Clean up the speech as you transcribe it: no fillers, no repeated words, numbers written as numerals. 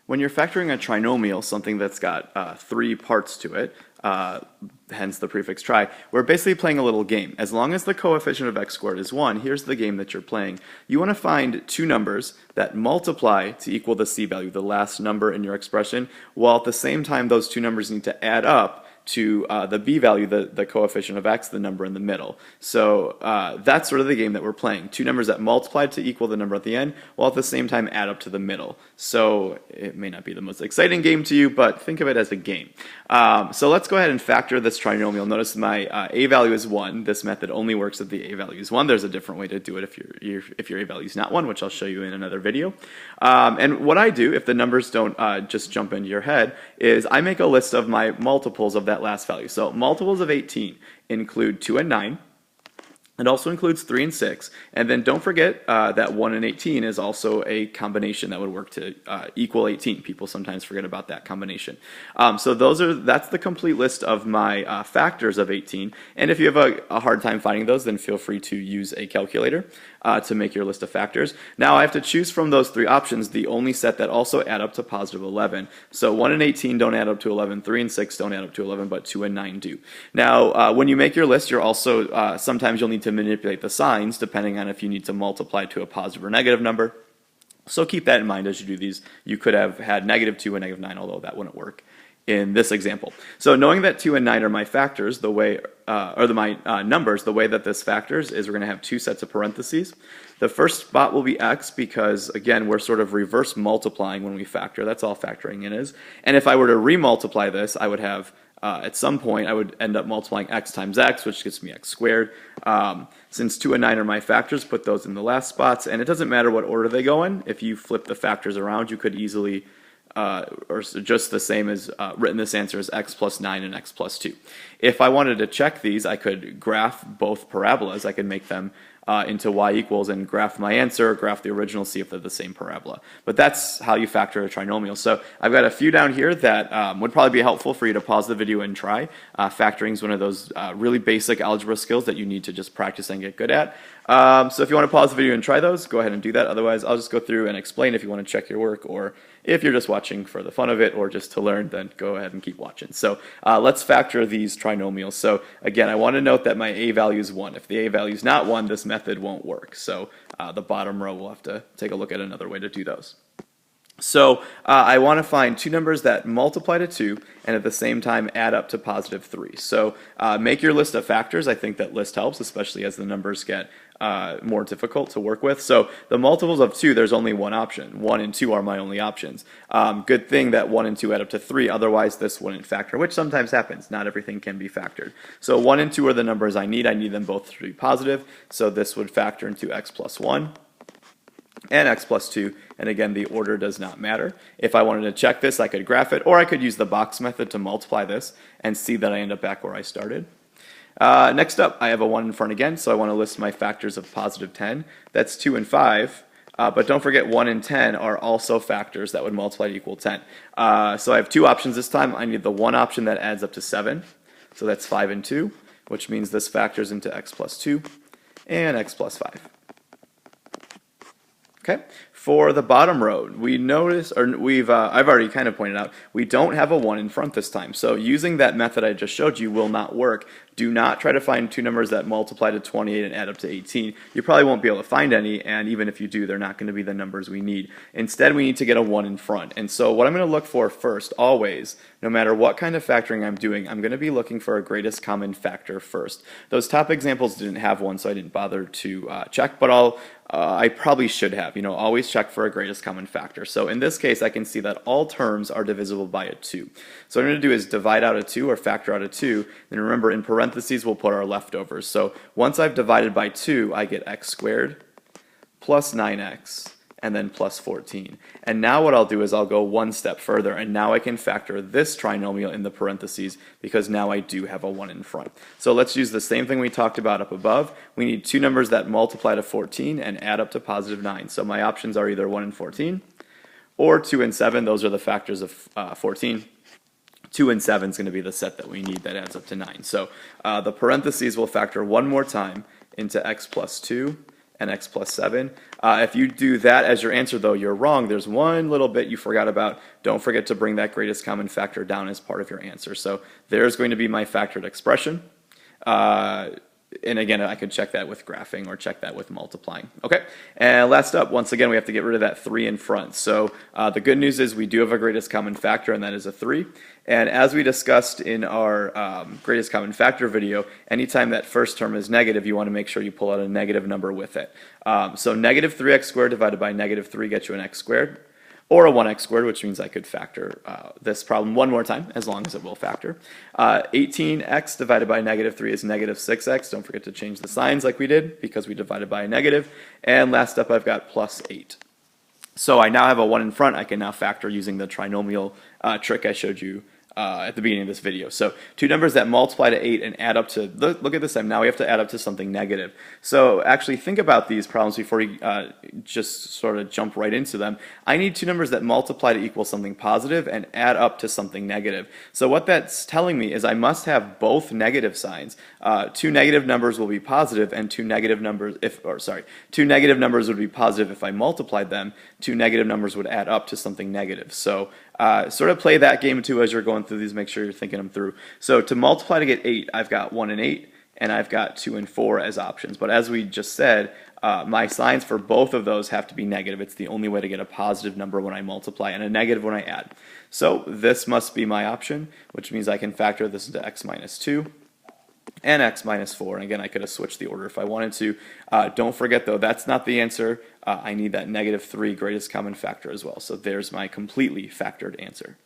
When you're factoring a trinomial, something that's got three parts to it, hence the prefix tri, we're basically playing a little game. As long as the coefficient of x squared is 1, here's the game that you're playing. You want to find two numbers that multiply to equal the c value, the last number in your expression, while at the same time those two numbers need to add up to the b value, the coefficient of x, the number in the middle. So that's sort of the game that we're playing. Two numbers that multiply to equal the number at the end, while at the same time add up to the middle. So it may not be the most exciting game to you, but think of it as a game. So let's go ahead and factor this trinomial. Notice my a value is 1. This method only works if the a value is 1. There's a different way to do it if your a value is not 1, which I'll show you in another video. And what I do, if the numbers don't just jump into your head, is I make a list of my multiples of that last value. So multiples of 18 include 2 and 9. It also includes 3 and 6. And then don't forget that 1 and 18 is also a combination that would work to equal 18. People sometimes forget about that combination. So that's the complete list of my factors of 18. And if you have a hard time finding those, then feel free to use a calculator to make your list of factors. Now I have to choose from those three options the only set that also add up to positive 11. So 1 and 18 don't add up to 11, 3 and 6 don't add up to 11, but 2 and 9 do. Now when you make your list, you're also, sometimes you'll need to manipulate the signs depending on if you need to multiply to a positive or negative number. So keep that in mind as you do these. You could have had -2 and -9, although that wouldn't work in this example. So knowing that 2 and 9 are my factors, the way, my numbers, the way that this factors is we're going to have two sets of parentheses. The first spot will be x because, again, we're sort of reverse multiplying when we factor. That's all factoring in is. And if I were to remultiply this, I would have, at some point, I would end up multiplying x times x, which gets me x squared. Since 2 and 9 are my factors, put those in the last spots. And it doesn't matter what order they go in. If you flip the factors around, you could easily or just the same as written this answer as x plus 9 and x plus 2. If I wanted to check these, I could graph both parabolas. I could make them into y equals and graph my answer, graph the original, see if they're the same parabola. But that's how you factor a trinomial. So I've got a few down here that would probably be helpful for you to pause the video and try. Factoring is one of those really basic algebra skills that you need to just practice and get good at. So if you want to pause the video and try those, go ahead and do that. Otherwise, I'll just go through and explain if you want to check your work, or if you're just watching for the fun of it or just to learn, then go ahead and keep watching. So let's factor these trinomials. So again, I want to note that my a value is 1. If the a value is not 1, this method won't work. So the bottom row, we'll have to take a look at another way to do those. So I want to find two numbers that multiply to 2 and at the same time add up to positive 3. So make your list of factors. I think that list helps, especially as the numbers get more difficult to work with. So the multiples of 2, there's only one option. 1 and 2 are my only options. Good thing that 1 and 2 add up to 3, otherwise this wouldn't factor, which sometimes happens. Not everything can be factored. So 1 and 2 are the numbers I need. I need them both to be positive. So this would factor into x plus 1 and x plus 2, and again the order does not matter. If I wanted to check this, I could graph it, or I could use the box method to multiply this and see that I end up back where I started. Next up, I have a 1 in front again, so I want to list my factors of positive 10. That's 2 and 5, but don't forget 1 and 10 are also factors that would multiply to equal 10. So I have two options this time. I need the one option that adds up to 7, so that's 5 and 2, which means this factors into x plus 2 and x plus 5. Okay, for the bottom row, we notice, or I've already kind of pointed out, we don't have a 1 in front this time. So using that method I just showed you will not work. Do not try to find two numbers that multiply to 28 and add up to 18. You probably won't be able to find any, and even if you do, they're not going to be the numbers we need. Instead, we need to get a 1 in front. And so what I'm going to look for first, always, no matter what kind of factoring I'm doing, I'm going to be looking for a greatest common factor first. Those top examples didn't have one, so I didn't bother to check, but I probably should have. Always check for a greatest common factor. So in this case, I can see that all terms are divisible by a 2. So what I'm going to do is divide out a 2 or factor out a 2. Then remember, in parentheses, we'll put our leftovers. So once I've divided by 2, I get x squared plus 9x and then plus 14. And now what I'll do is I'll go one step further, and now I can factor this trinomial in the parentheses because now I do have a 1 in front. So let's use the same thing we talked about up above. We need two numbers that multiply to 14 and add up to positive 9. So my options are either 1 and 14 or 2 and 7. Those are the factors of 14. 2 and 7 is going to be the set that we need that adds up to 9. So the parentheses will factor one more time into x plus 2 and x plus 7. If you do that as your answer, though, you're wrong. There's one little bit you forgot about. Don't forget to bring that greatest common factor down as part of your answer. So there's going to be my factored expression. And again, I could check that with graphing or check that with multiplying. Okay, and last up, once again, we have to get rid of that 3 in front. So the good news is we do have a greatest common factor, and that is a 3. And as we discussed in our greatest common factor video, anytime that first term is negative, you want to make sure you pull out a negative number with it. So negative 3x squared divided by negative 3 gets you an x squared, or a 1x squared, which means I could factor this problem one more time, as long as it will factor. 18x divided by negative 3 is negative 6x. Don't forget to change the signs like we did, because we divided by a negative. And last up, I've got plus 8. So I now have a 1 in front. I can now factor using the trinomial trick I showed you at the beginning of this video. So two numbers that multiply to 8 and add up to, look at this time, now we have to add up to something negative. So actually think about these problems before you just sort of jump right into them. I need two numbers that multiply to equal something positive and add up to something negative. So what that's telling me is I must have both negative signs. Two negative numbers will be positive, and two negative numbers would be positive if I multiplied them. Two negative numbers would add up to something negative. So sort of play that game too as you're going through these. Make sure you're thinking them through. So to multiply to get 8, I've got 1 and 8, and I've got 2 and 4 as options. But as we just said, my signs for both of those have to be negative. It's the only way to get a positive number when I multiply and a negative when I add. So this must be my option, which means I can factor this into x minus 2 and x minus 4. And again, I could have switched the order if I wanted to. Don't forget, though, that's not the answer. I need that negative 3 greatest common factor as well. So there's my completely factored answer.